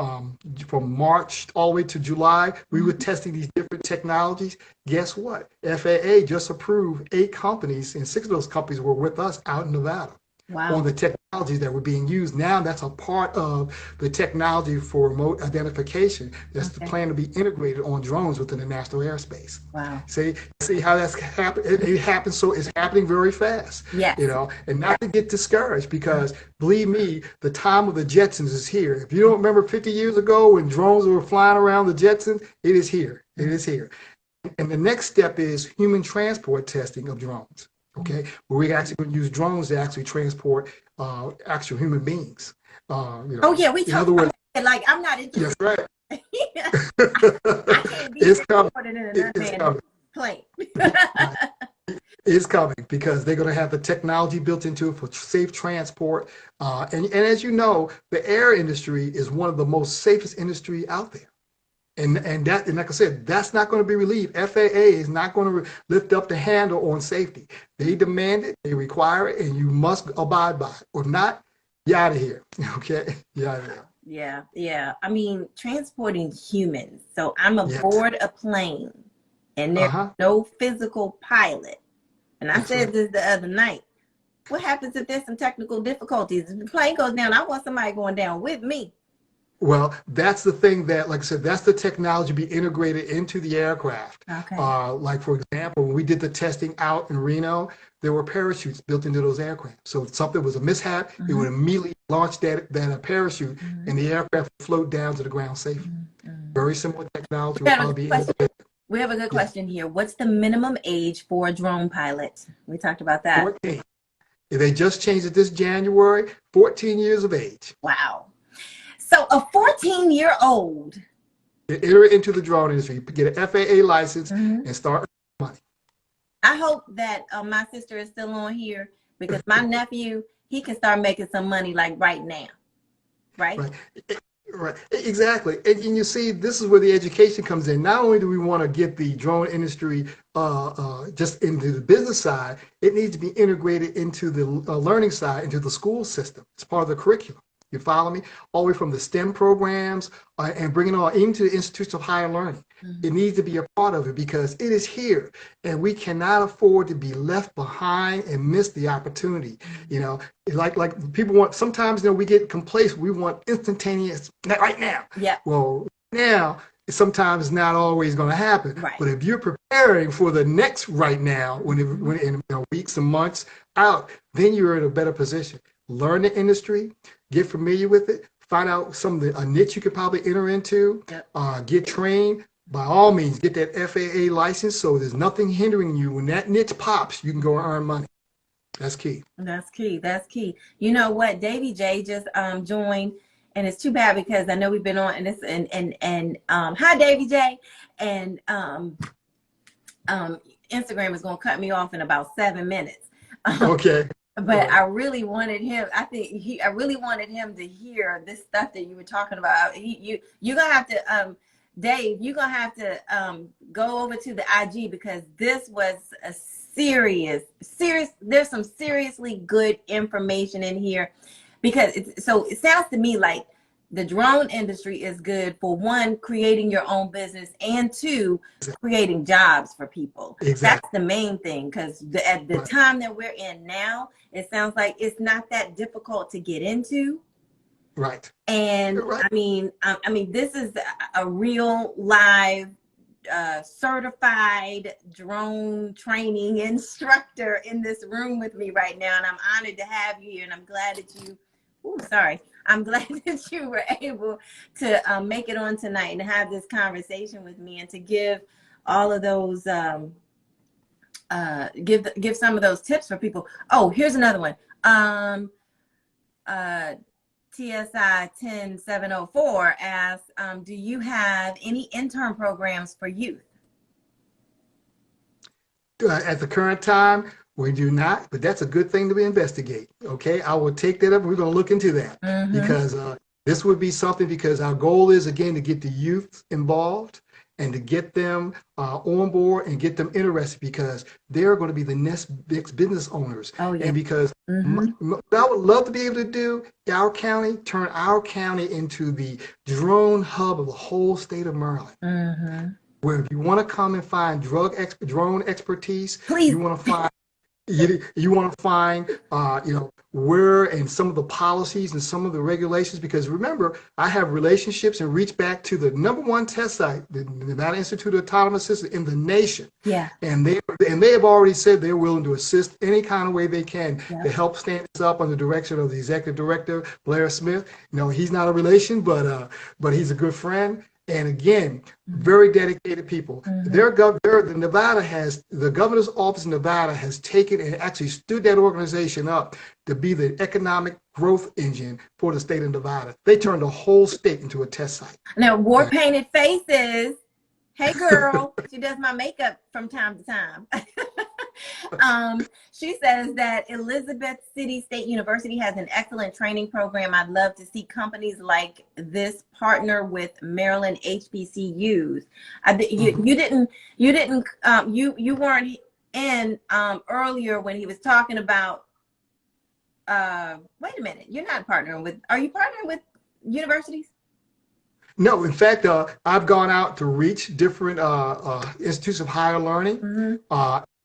from March all the way to July, we were testing these different technologies. Guess what? FAA just approved 8 companies, and 6 of those companies were with us out in Nevada. Wow. On the technologies that were being used. Now that's a part of the technology for remote identification. That's the plan to be integrated on drones within the national airspace. Wow. See how that's happened? It happens, so it's happening very fast. Yes. You know, and not to get discouraged, because believe me, the time of the Jetsons is here. If you don't remember 50 years ago when drones were flying around the Jetsons, it is here. It is here. And the next step is human transport testing of drones. Okay, where we actually going to use drones to actually transport actual human beings. You know, Oh yeah, we talk about it. Like, I'm not interested. That's right. I can't be It's coming. in an It's coming. plane. It's coming because they're going to have the technology built into it for safe transport. And as you know, the air industry is one of the most safest industry out there. And like I said, that's not going to be relieved. FAA is not going to lift up the handle on safety. They demand it, they require it, and you must abide by it. Or not, you're out of here. Okay? You're out of here. Yeah, yeah. I mean, transporting humans. So I'm aboard a plane, and there's no physical pilot. And I said this the other night. What happens if there's some technical difficulties? If the plane goes down, I want somebody going down with me. Well, that's the thing that, like I said, that's the technology be integrated into the aircraft. Okay. Like, for example, when we did the testing out in Reno, there were parachutes built into those aircraft. So if something was a mishap, it would immediately launch that parachute, and the aircraft would float down to the ground safely. Very similar technology. We have a good question here. What's the minimum age for a drone pilot? We talked about that. 14. They just changed it this January, 14 years of age. Wow. So a 14-year-old enter into the drone industry, get an FAA license, and start money. I hope that my sister is still on here, because my nephew, he can start making some money like right now, right? Right, exactly. And you see, this is where the education comes in. Not only do we want to get the drone industry just into the business side, it needs to be integrated into the learning side, into the school system. It's part of the curriculum. You follow me? All the way from the STEM programs and bringing it all into the institutes of higher learning. It needs to be a part of it because it is here, and we cannot afford to be left behind and miss the opportunity. You know, like people want. Sometimes, you know, we get complacent. We want instantaneous right now. Yeah. Well, now sometimes it's not always going to happen. Right. But if you're preparing for the next right now, when in weeks and months out, then you're in a better position. Learn the industry, get familiar with it, find out a niche you could probably enter into, get trained. By all means, get that FAA license so there's nothing hindering you. When that niche pops, you can go and earn money. That's key. That's key. That's key. You know what? Davy J just joined, and it's too bad because I know we've been on and this and hi Davy J, and Instagram is gonna cut me off in about 7 minutes. Okay. But I really wanted him. I really wanted him to hear this stuff that you were talking about. You're gonna have to, Dave. You're gonna have to go over to the IG, because this was a serious. There's some seriously good information in here, because it sounds to me like the drone industry is good for, one, creating your own business, and two, creating jobs for people. Exactly. That's the main thing, because at the time that we're in now, it sounds like it's not that difficult to get into. Right. And I mean, this is a real live certified drone training instructor in this room with me right now, and I'm honored to have you here, and I'm glad that you. I'm glad that you were able to make it on tonight and have this conversation with me and to give all of those, give some of those tips for people. Oh, here's another one. TSI 10704 asks, do you have any intern programs for youth? At the current time, we do not, but that's a good thing to investigate. Okay, I will take that up. We're going to look into that because this would be something, because our goal is, again, to get the youth involved and to get them on board and get them interested, because they're going to be the next business owners. Oh, yeah. And because what I would love to be able to do, our county, turn our county into the drone hub of the whole state of Maryland. Where if you want to come and find drone expertise, please, you want to find you want to find where, and some of the policies and some of the regulations, because remember, I have relationships and reach back to the #1 test site, the Nevada Institute of Autonomous Systems in the nation. Yeah. And they have already said they're willing to assist any kind of way they can to help stand this up under the direction of the executive director, Blair Smith. He's not a relation, but he's a good friend. And again, very dedicated people. The governor's office in Nevada has taken and actually stood that organization up to be the economic growth engine for the state of Nevada. They turned the whole state into a test site. Now, War Painted Faces, hey girl, she does my makeup from time to time. She says that Elizabeth City State University has an excellent training program. I'd love to see companies like this partner with Maryland HBCUs. You weren't in earlier when he was talking about. Wait a minute, you're not partnering with. Are you partnering with universities? No, in fact, I've gone out to reach different institutes of higher learning.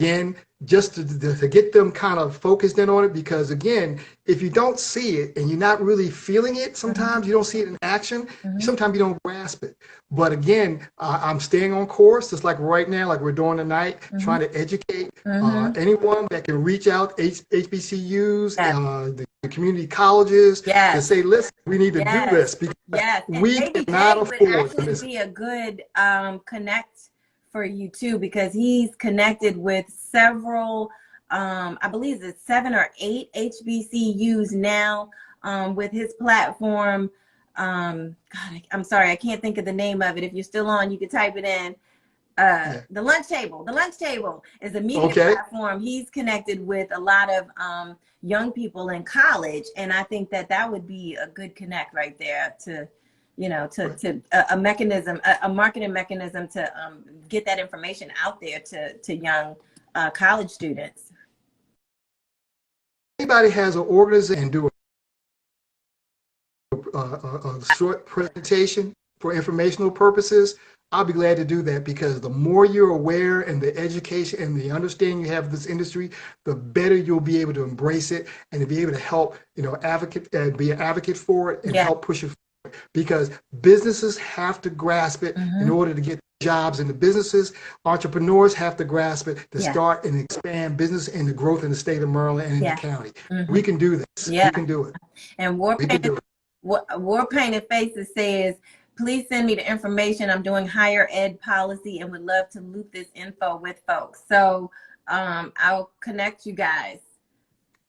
Again, just to get them kind of focused in on it, because again, if you don't see it and you're not really feeling it, sometimes you don't see it in action, sometimes you don't grasp it. But again, I'm staying on course, just like right now, like we're doing tonight, trying to educate anyone that can reach out, HBCUs, the community colleges, to say, listen, we need to do this, because we cannot afford this. Be a good connect for you too, because he's connected with several, I believe it's 7 or 8 HBCUs now with his platform. God, I'm sorry, I can't think of the name of it. If you're still on, you can type it in. The Lunch Table. The Lunch Table is a media platform. He's connected with a lot of young people in college, and I think that would be a good connect right there to a mechanism, a marketing mechanism to get that information out there to young college students. Anybody has an organization and do a short presentation for informational purposes, I'll be glad to do that, because the more you're aware and the education and the understanding you have of this industry, the better you'll be able to embrace it and to be able to help, be an advocate for it and help push it forward. Because businesses have to grasp it in order to get jobs in the businesses. Entrepreneurs have to grasp it to start and expand business and the growth in the state of Maryland and in the county. We can do this. We can do it. And War Painted Faces says, please send me the information. I'm doing higher ed policy and would love to loop this info with folks. So I'll connect you guys.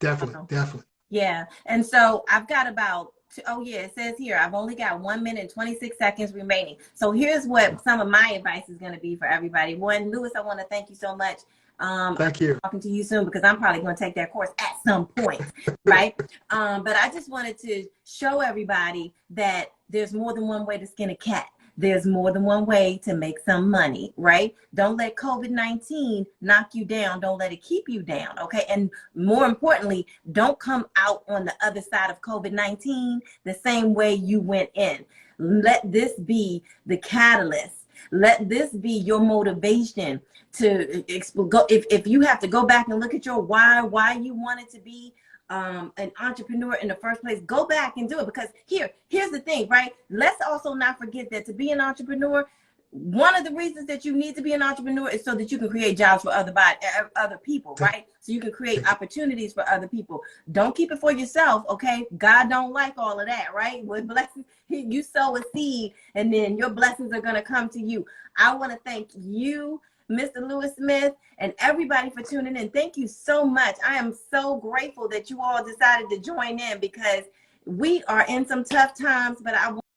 Definitely. Yeah. And so I've got about it says here, I've only got 1 minute and 26 seconds remaining. So here's what some of my advice is going to be for everybody. One, Lewis, I want to thank you so much. Thank you. Talking to you soon, because I'm probably going to take that course at some point, right? But I just wanted to show everybody that there's more than one way to skin a cat. There's more than one way to make some money, right? Don't let COVID-19 knock you down. Don't let it keep you down, okay? And more importantly, don't come out on the other side of COVID-19 the same way you went in. Let this be the catalyst. Let this be your motivation to go. If you have to go back and look at your why you wanted to be an entrepreneur in the first place, go back and do it. Because here's the thing, right? Let's also not forget that to be an entrepreneur, one of the reasons that you need to be an entrepreneur is so that you can create jobs for other people, right? So you can create opportunities for other people. Don't keep it for yourself, okay? God don't like all of that, right? With blessings, you sow a seed, and then your blessings are going to come to you. I want to thank you, Mr. Lewis Smith, and everybody for tuning in. Thank you so much. I am so grateful that you all decided to join in, because we are in some tough times, but I want